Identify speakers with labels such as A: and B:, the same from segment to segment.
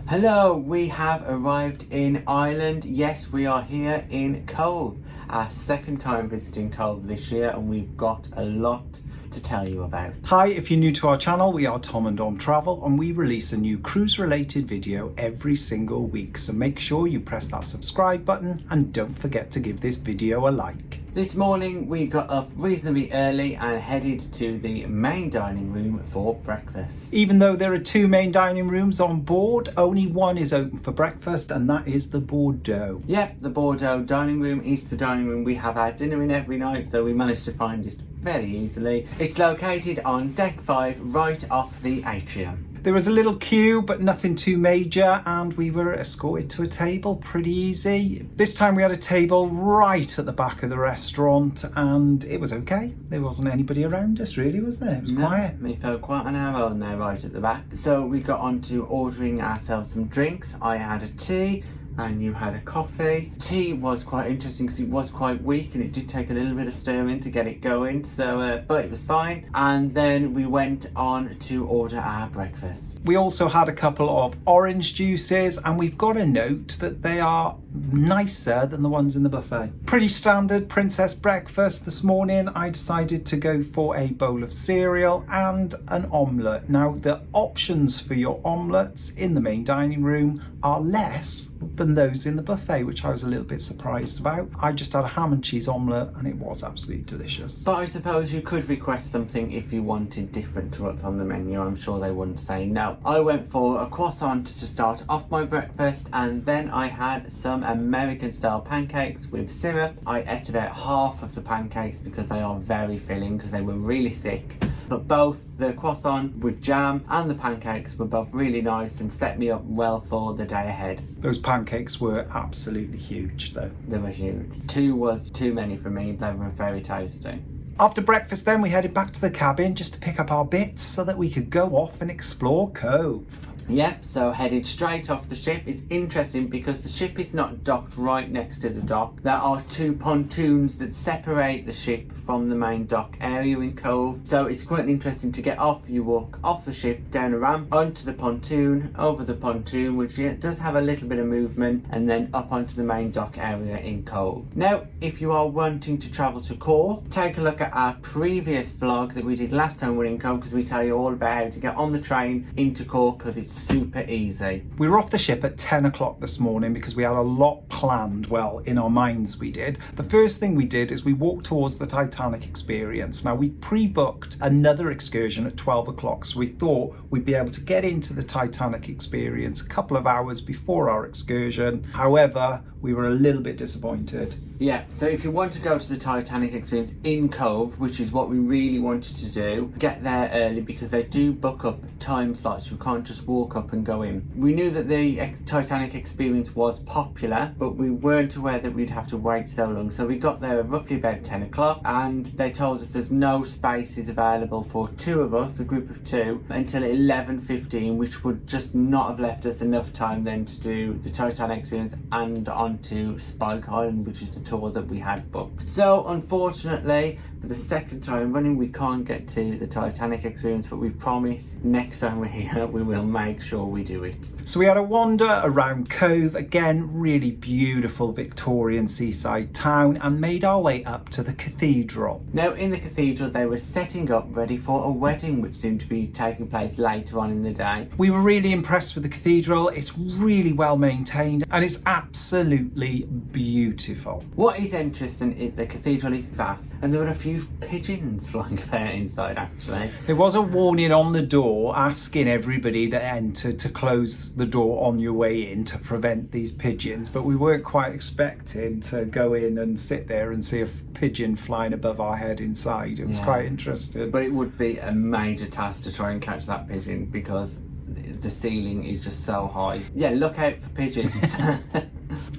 A: Hello, we have arrived in Ireland. Yes, we are here in Cobh, our second time visiting Cobh this year, and we've got a lot to tell you about.
B: Hi, if you're new to our channel, we are Tom and Dom Travel, and we release a new cruise related video every single week, so make sure you press that subscribe button and don't forget to give this video a like.
A: This morning we got up reasonably early and headed to the main dining room for breakfast.
B: Even though there are two main dining rooms on board, only one is open for breakfast, and that is the Bordo.
A: Yep, the Bordo dining room is the dining room we have our dinner in every night, so we managed to find it very easily. It's located on deck 5, right off the atrium.
B: There was a little queue, but nothing too major, and we were escorted to a table pretty easy. This time we had a table right at the back of the restaurant, and it was okay. There wasn't anybody around us really, was there? It was quiet.
A: We felt quite on our own there right at the back. So we got on to ordering ourselves some drinks. I had a tea and you had a coffee. Tea was quite interesting because it was quite weak and it did take a little bit of stirring to get it going, so but it was fine. And then we went on to order our breakfast.
B: We also had a couple of orange juices, and we've got a note that they are nicer than the ones in the buffet. Pretty standard princess breakfast this morning. I decided to go for a bowl of cereal and an omelette. Now, the options for your omelettes in the main dining room are less than those in the buffet, which I was a little bit surprised about. I just had a ham and cheese omelette and it was absolutely delicious.
A: But I suppose you could request something if you wanted different to what's on the menu. I'm sure they wouldn't say no. I went for a croissant to start off my breakfast, and then I had some American style pancakes with syrup. I ate about half of the pancakes because they are very filling because they were really thick. But both the croissant with jam and the pancakes were both really nice and set me up well for the day ahead.
B: Those pancakes were absolutely huge though.
A: They were huge. 2 was too many for me. They were very tasty.
B: After breakfast then we headed back to the cabin just to pick up our bits so that we could go off and explore Cove.
A: Yep, so headed straight off the ship. It's interesting because the ship is not docked right next to the dock. There are 2 pontoons that separate the ship from the main dock area in Cove. So it's quite interesting to get off. You walk off the ship, down a ramp, onto the pontoon, over the pontoon, which does have a little bit of movement, and then up onto the main dock area in Cove. Now, if you are wanting to travel to Cobh, take a look at our previous vlog that we did last time we were in Cove, because we tell you all about how to get on the train into Cove, because it's super easy.
B: We were off the ship at 10 o'clock this morning because we had a lot planned. Well, in our minds we did. The first thing we did is we walked towards the Titanic experience. Now, we pre-booked another excursion at 12 o'clock, so we thought we'd be able to get into the Titanic experience a couple of hours before our excursion. However, we were a little bit disappointed.
A: Yeah, so if you want to go to the Titanic experience in Cove, which is what we really wanted to do, get there early because they do book up time slots. You can't just walk up and go in. We knew that the Titanic experience was popular, but we weren't aware that we'd have to wait so long. So we got there roughly about 10 o'clock and they told us there's no spaces available for 2 of us, a group of 2, until 11:15, which would just not have left us enough time then to do the Titanic experience and onto Spike Island, which is the tour that we had booked. So unfortunately, for the second time running, we can't get to the Titanic experience, but we promise next time we're here we will make sure we do it.
B: So we had a wander around Cove, again really beautiful Victorian seaside town, and made our way up to the cathedral.
A: Now in the cathedral they were setting up ready for a wedding which seemed to be taking place later on in the day.
B: We were really impressed with the cathedral. It's really well maintained and it's absolutely beautiful.
A: What is interesting is the cathedral is vast, and there were a few pigeons flying about inside actually.
B: There was a warning on the door asking everybody that entered to close the door on your way in to prevent these pigeons, but we weren't quite expecting to go in and sit there and see a pigeon flying above our head inside. It was quite interesting.
A: But it would be a major task to try and catch that pigeon because the ceiling is just so high. Yeah, look out for pigeons.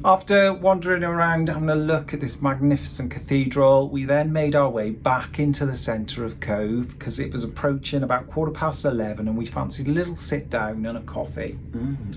B: After wandering around having a look at this magnificent cathedral, we then made our way back into the centre of Cove because it was approaching about 11:15 and we fancied a little sit down and a coffee.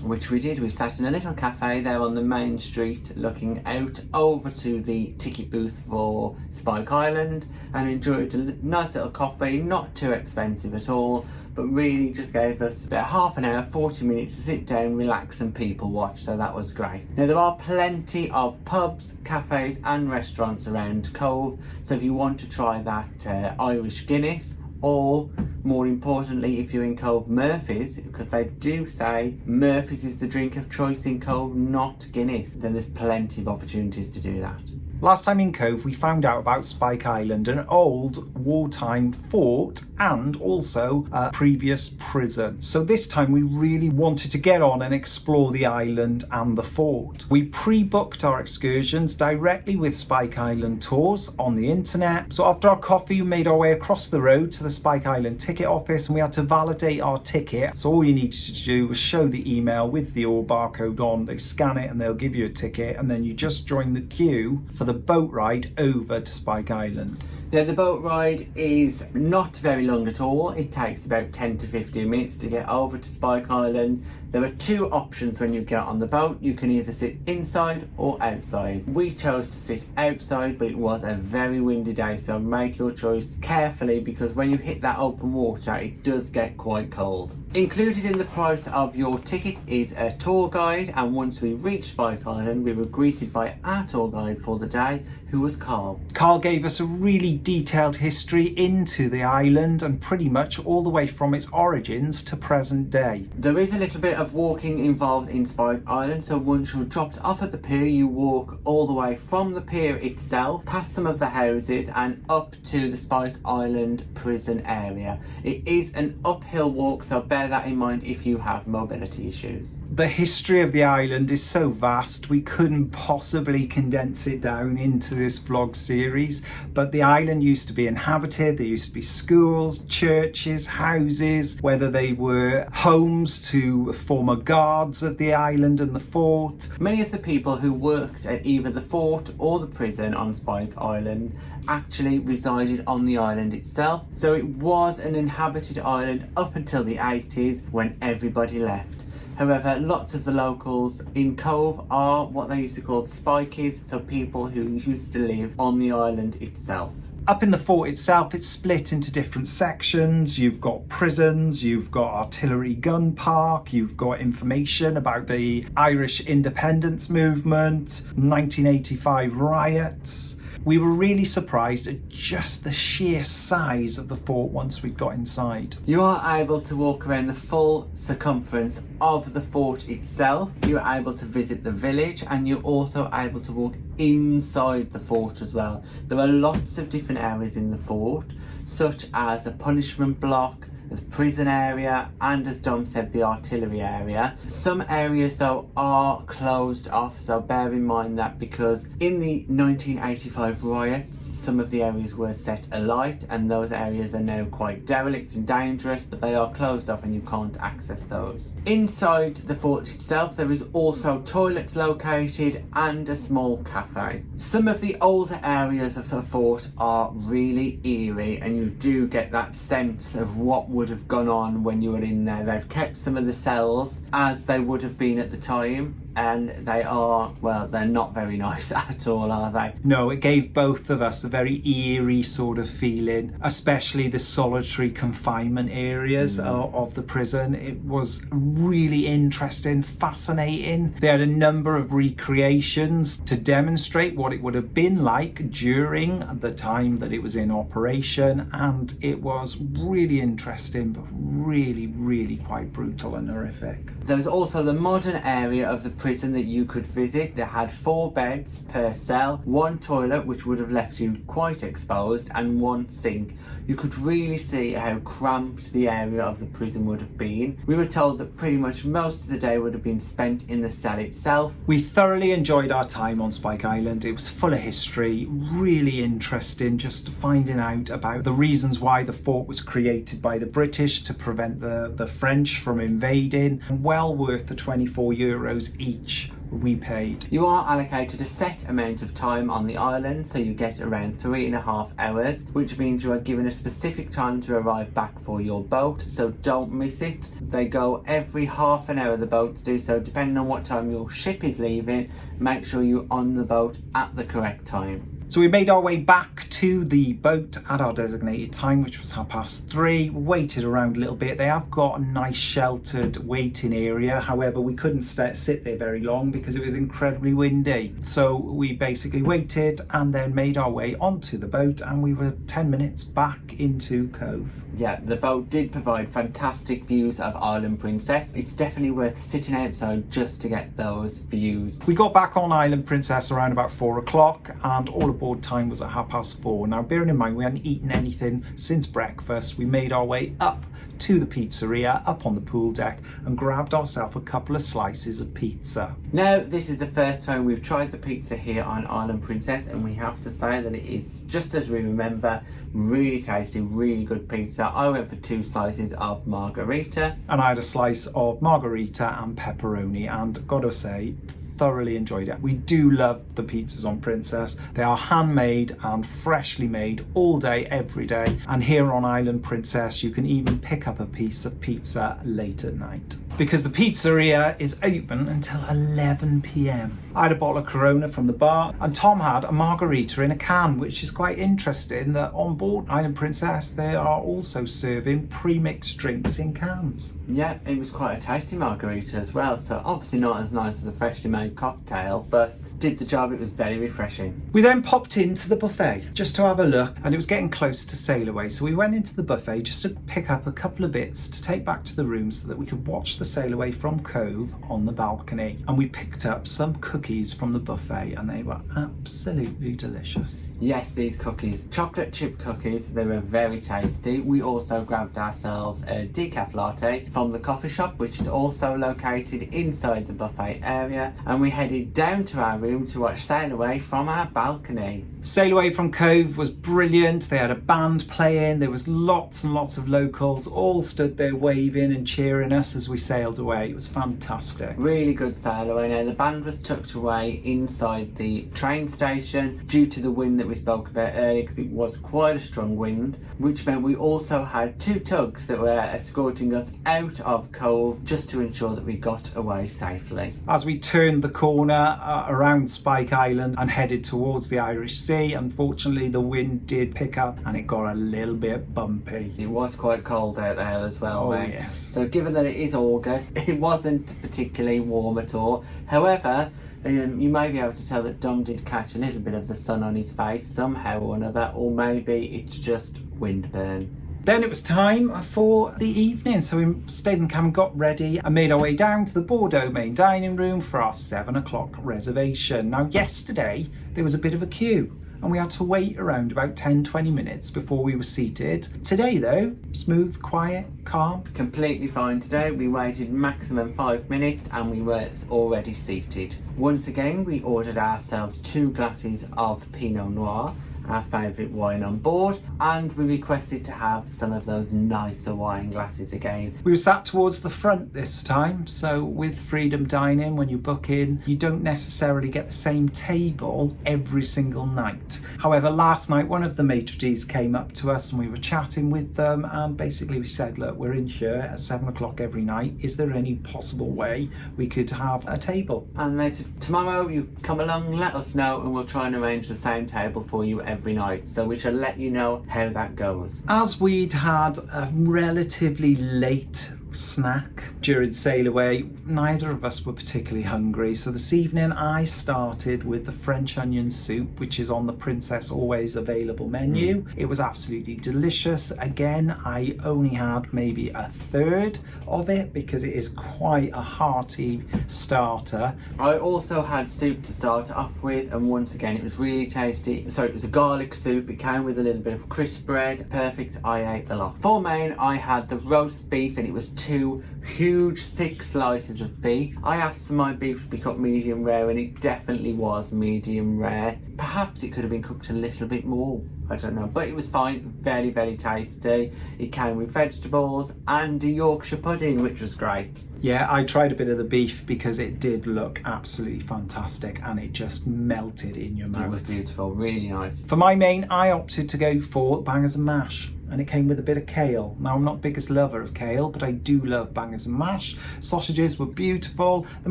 A: Which we did. We sat in a little cafe there on the main street looking out over to the ticket booth for Spike Island and enjoyed a nice little coffee, not too expensive at all, but really just gave us about half an hour, 40 minutes to sit down, relax and people watch, so that was great. Now there are plenty of pubs, cafes and restaurants around Cove, so if you want to try that Irish Guinness, or more importantly if you're in Cove, Murphy's, because they do say Murphy's is the drink of choice in Cove, not Guinness, then there's plenty of opportunities to do that.
B: Last time in Cove we found out about Spike Island, an old wartime fort and also a previous prison. So this time we really wanted to get on and explore the island and the fort. We pre-booked our excursions directly with Spike Island Tours on the internet. So after our coffee we made our way across the road to the Spike Island ticket office and we had to validate our ticket. So all you needed to do was show the email with the barcode on, they scan it and they'll give you a ticket, and then you just join the queue for the boat ride over to Spike Island.
A: Now the boat ride is not very long at all. It takes about 10 to 15 minutes to get over to Spike Island. There are two options when you get on the boat. You can either sit inside or outside. We chose to sit outside, but it was a very windy day, so make your choice carefully because when you hit that open water it does get quite cold. Included in the price of your ticket is a tour guide, and once we reached Spike Island we were greeted by our tour guide for the day, who was Carl.
B: Carl gave us a really detailed history into the island and pretty much all the way from its origins to present day.
A: There is a little bit of walking involved in Spike Island, so once you're dropped off at the pier you walk all the way from the pier itself, past some of the houses and up to the Spike Island prison area. It is an uphill walk, so bear that in mind if you have mobility issues.
B: The history of the island is so vast we couldn't possibly condense it down into this vlog series, but the island used to be inhabited. There used to be schools, churches, houses, whether they were homes to former guards of the island and the fort.
A: Many of the people who worked at either the fort or the prison on Spike Island actually resided on the island itself, so it was an inhabited island up until the 80s when everybody left. However, lots of the locals in Cove are what they used to call spikies, so people who used to live on the island itself.
B: Up in the fort itself, it's split into different sections. You've got prisons, you've got artillery gun park, you've got information about the Irish independence movement, 1985 riots. We were really surprised at just the sheer size of the fort once we got inside.
A: You are able to walk around the full circumference of the fort itself. You're able to visit the village and you're also able to walk inside the fort as well. There are lots of different areas in the fort, such as a punishment block, the prison area, and as Dom said, the artillery area. Some areas though are closed off, so bear in mind that, because in the 1985 riots some of the areas were set alight and those areas are now quite derelict and dangerous, but they are closed off and you can't access those. Inside the fort itself there is also toilets located and a small cafe. Some of the older areas of the fort are really eerie and you do get that sense of what would have gone on when you were in there. They've kept some of the cells as they would have been at the time, and they are, well, they're not very nice at all, are they?
B: No, it gave both of us a very eerie sort of feeling, especially the solitary confinement areas of the prison. It was really interesting, fascinating. They had a number of recreations to demonstrate what it would have been like during the time that it was in operation, and it was really interesting, but really quite brutal and horrific.
A: There was also the modern area of the prison that you could visit. They had 4 beds per cell, 1 toilet which would have left you quite exposed, and 1 sink. You could really see how cramped the area of the prison would have been. We were told that pretty much most of the day would have been spent in the cell itself.
B: We thoroughly enjoyed our time on Spike Island. It was full of history, really interesting, just finding out about the reasons why the fort was created by the British to prevent the French from invading. Well worth the €24 each each we paid.
A: You are allocated a set amount of time on the island, so you get around 3.5 hours, which means you are given a specific time to arrive back for your boat, so don't miss it. They go every half an hour, the boats do, so depending on what time your ship is leaving, make sure you're on the boat at the correct time.
B: So we made our way back to the boat at our designated time, which was 3:30. Waited around a little bit. They have got a nice sheltered waiting area. However, we couldn't sit there very long because it was incredibly windy. So we basically waited and then made our way onto the boat, and we were 10 minutes back into Cove.
A: Yeah, the boat did provide fantastic views of Island Princess. It's definitely worth sitting outside just to get those views.
B: We got back on Island Princess around about 4 o'clock, and all aboard time was at 4:30. Now, bearing in mind we hadn't eaten anything since breakfast, we made our way up to the pizzeria up on the pool deck and grabbed ourselves a couple of slices of pizza.
A: Now, this is the first time we've tried the pizza here on Island Princess, and we have to say that it is, just as we remember, really tasty, really good pizza. I went for 2 slices of margarita.
B: And I had a slice of margarita and pepperoni, and gotta say, thoroughly enjoyed it. We do love the pizzas on Princess. They are handmade and freshly made all day, every day. And here on Island Princess, you can even pick up a piece of pizza late at night, because the pizzeria is open until 11 p.m. I had a bottle of Corona from the bar, and Tom had a margarita in a can, which is quite interesting that on board Island Princess they are also serving pre-mixed drinks in cans.
A: Yeah, it was quite a tasty margarita as well, so obviously not as nice as a freshly made cocktail, but did the job. It was very refreshing.
B: We then popped into the buffet just to have a look, and it was getting close to sail away, so we went into the buffet just to pick up a couple of bits to take back to the room so that we could watch the sail away from Cove on the balcony. And we picked up some cookies from the buffet, and they were absolutely delicious.
A: Yes, these cookies, chocolate chip cookies, they were very tasty. We also grabbed ourselves a decaf latte from the coffee shop, which is also located inside the buffet area, and we headed down to our room to watch sail away from our balcony.
B: Sail away from Cove was brilliant. They had a band playing. There was lots and lots of locals all stood there waving and cheering us as we sailed away. It was fantastic.
A: Really good sail away. Now, the band was tucked away inside the train station due to the wind that we spoke about earlier, because it was quite a strong wind, which meant we also had 2 tugs that were escorting us out of Cove just to ensure that we got away safely.
B: As we turned the corner around Spike Island and headed towards the Irish Sea, unfortunately the wind did pick up and it got a little bit bumpy.
A: It was quite cold out there as well.
B: Oh yes.
A: So given that it is August, it wasn't particularly warm at all. However, you may be able to tell that Dom did catch a little bit of the sun on his face somehow or another, or maybe it's just windburn.
B: Then it was time for the evening, so we stayed in camp and got ready and made our way down to the Bordo main dining room for our 7 o'clock reservation. Now, yesterday there was a bit of a queue and we had to wait around about 10-20 minutes before we were seated. Today though, smooth, quiet, calm.
A: Completely fine today. We waited maximum 5 minutes and we were already seated. Once again, we ordered ourselves 2 glasses of Pinot Noir, our favourite wine on board, and we requested to have some of those nicer wine glasses again.
B: We were sat towards the front this time, so with Freedom Dining, when you book in, you don't necessarily get the same table every single night. However, last night one of the maitre d's came up to us and we were chatting with them, and basically we said, look, we're in here at 7 o'clock every night, is there any possible way we could have a table?
A: And they said, tomorrow you come along, let us know and we'll try and arrange the same table for you every night, so we shall let you know how that goes.
B: As we'd had a relatively late snack during sail away, neither of us were particularly hungry, so this evening I started with the French onion soup, which is on the Princess Always Available menu. It was absolutely delicious. Again, I only had maybe a third of it because it is quite a hearty starter.
A: I also had soup to start off with, and once again it was really tasty. So it was a garlic soup, it came with a little bit of crisp bread, perfect. I ate a lot. For main, I had the roast beef, and it was 2 huge thick slices of beef. I asked for my beef to be cut medium rare and it definitely was medium rare. Perhaps it could have been cooked a little bit more, I don't know, but it was fine. Very, very tasty. It came with vegetables and a Yorkshire pudding, which was great.
B: Yeah, I tried a bit of the beef because it did look absolutely fantastic and it just melted in your mouth.
A: It was beautiful, really nice.
B: For my main, I opted to go for bangers and mash, and it came with a bit of kale. Now, I'm not the biggest lover of kale, but I do love bangers and mash. Sausages were beautiful. The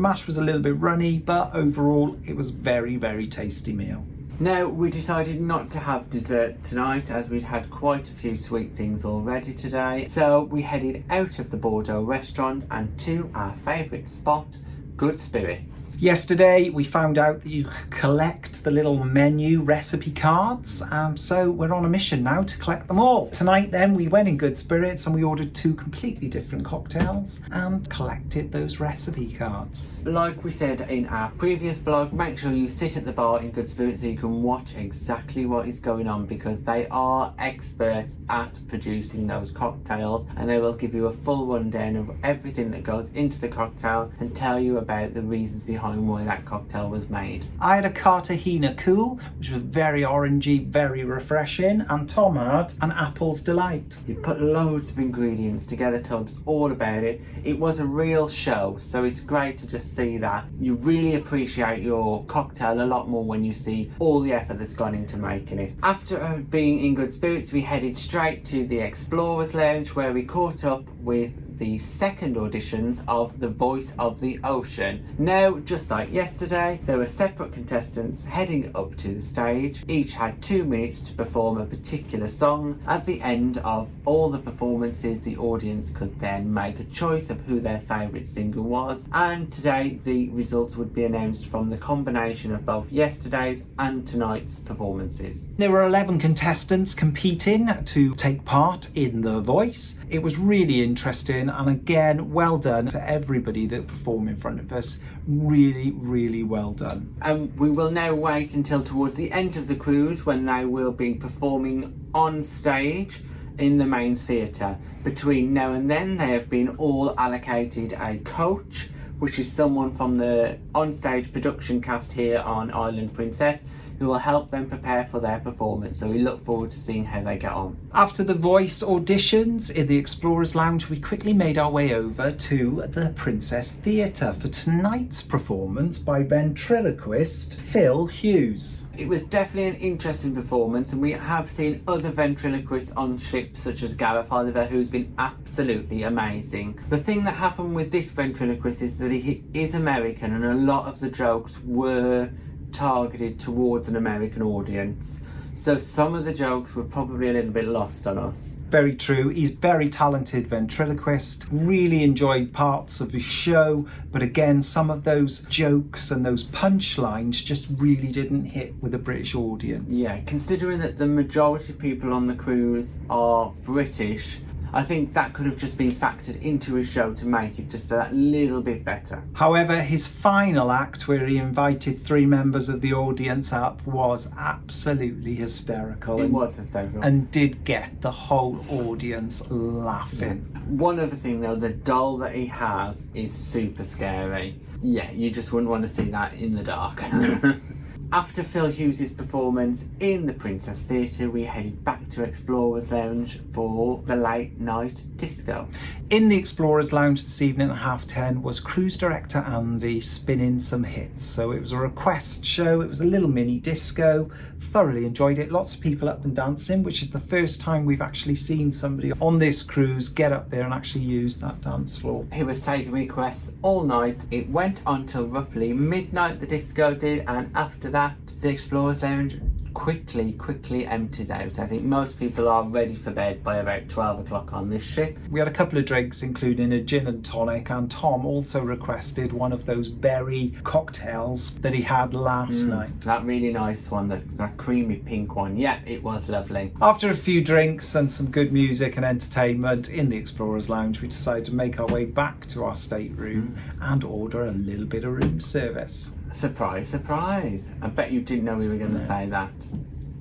B: mash was a little bit runny, but overall, it was a very, very tasty meal.
A: Now, we decided not to have dessert tonight as we'd had quite a few sweet things already today. So we headed out of the Bordo restaurant and to our favourite spot, Good Spirits.
B: Yesterday we found out that you could collect the little menu recipe cards, so we're on a mission now to collect them all. Tonight then we went in Good Spirits and we ordered 2 completely different cocktails and collected those recipe cards.
A: Like we said in our previous vlog, make sure you sit at the bar in Good Spirits so you can watch exactly what is going on, because they are experts at producing those cocktails and they will give you a full rundown of everything that goes into the cocktail and tell you about the reasons behind why that cocktail was made.
B: I had a Cartagena Cool, which was very orangey, very refreshing, and Tom had an Apple's Delight.
A: You put loads of ingredients together, told us all about it. It was a real show, so it's great to just see that. You really appreciate your cocktail a lot more when you see all the effort that's gone into making it. After being in Good Spirits, we headed straight to the Explorers Lounge where we caught up with the second auditions of The Voice of the Ocean. Now, just like yesterday, there were separate contestants heading up to the stage. Each had 2 minutes to perform a particular song. At the end of all the performances, the audience could then make a choice of who their favourite singer was, and today the results would be announced from the combination of both yesterday's and tonight's performances.
B: There were 11 contestants competing to take part in The Voice. It was really interesting, and again, well done to everybody that performed in front of us. Really, really well done.
A: We will now wait until towards the end of the cruise when they will be performing on stage in the main theatre. Between now and then, they have been all allocated a coach, which is someone from the onstage production cast here on Island Princess, who will help them prepare for their performance, so we look forward to seeing how they get on.
B: After the Voice auditions in the Explorers Lounge, we quickly made our way over to the Princess Theatre for tonight's performance by ventriloquist Phil Hughes.
A: It was definitely an interesting performance, and we have seen other ventriloquists on ships such as Gareth Oliver, who's been absolutely amazing. The thing that happened with this ventriloquist is that he is American, and a lot of the jokes were targeted towards an American audience, so some of the jokes were probably a little bit lost on us.
B: Very true. He's very talented ventriloquist. Really enjoyed parts of his show, but again, some of those jokes and those punchlines just really didn't hit with a British audience.
A: Yeah, considering that the majority of people on the cruise are British, I think that could have just been factored into his show to make it just that little bit better.
B: However, his final act, where he invited 3 members of the audience up, was absolutely hysterical.
A: It was hysterical.
B: And did get the whole audience laughing.
A: One other thing though, the doll that he has is super scary. Yeah, you just wouldn't want to see that in the dark. After Phil Hughes' performance in the Princess Theatre, we headed back to Explorers Lounge for the late night disco.
B: In the Explorers Lounge this evening at 10:30 was cruise director Andy spinning some hits. So it was a request show, it was a little mini disco, thoroughly enjoyed it. Lots of people up and dancing, which is the first time we've actually seen somebody on this cruise get up there and actually use that dance floor.
A: He was taking requests all night. It went on till roughly midnight, the disco did, and after that the Explorers Lounge quickly empties out. I think most people are ready for bed by about 12 o'clock on this ship.
B: We had a couple of drinks, including a gin and tonic, and Tom also requested one of those berry cocktails that he had last night.
A: That really nice one, that creamy pink one. Yeah, it was lovely.
B: After a few drinks and some good music and entertainment in the Explorers Lounge, we decided to make our way back to our stateroom and order a little bit of room service.
A: Surprise, surprise. I bet you didn't know we were going to say that.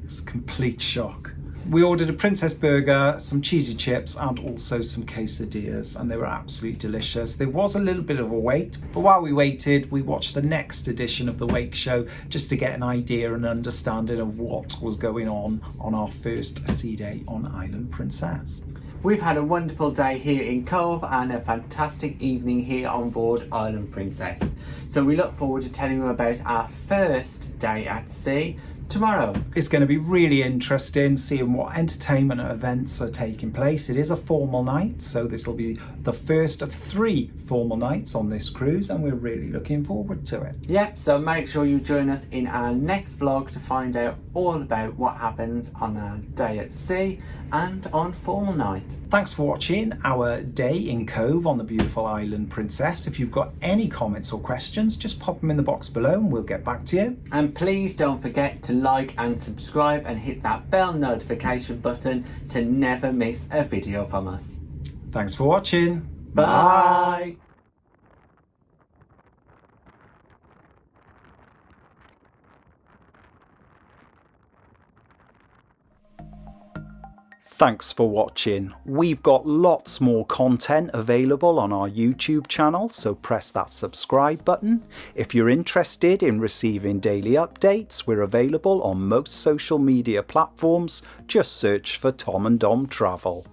B: It's a complete shock. We ordered a princess burger, some cheesy chips and also some quesadillas, and they were absolutely delicious. There was a little bit of a wait, but while we waited, we watched the next edition of the Wake Show just to get an idea and understanding of what was going on our first sea day on Island Princess.
A: We've had a wonderful day here in Cove and a fantastic evening here on board Island Princess. So we look forward to telling you about our first day at sea tomorrow.
B: It's going to be really interesting seeing what entertainment and events are taking place. It is a formal night, so this will be the first of 3 formal nights on this cruise, and we're really looking forward to it.
A: Yep, so make sure you join us in our next vlog to find out all about what happens on our day at sea and on formal night.
B: Thanks for watching our day in Cove on the beautiful Island Princess. If you've got any comments or questions, just pop them in the box below and we'll get back to you.
A: And please don't forget to like and subscribe and hit that bell notification button to never miss a video from us.
B: Thanks for watching.
A: Bye.
B: Thanks for watching. We've got lots more content available on our YouTube channel, so press that subscribe button. If you're interested in receiving daily updates, we're available on most social media platforms. Just search for Tom and Dom Travel.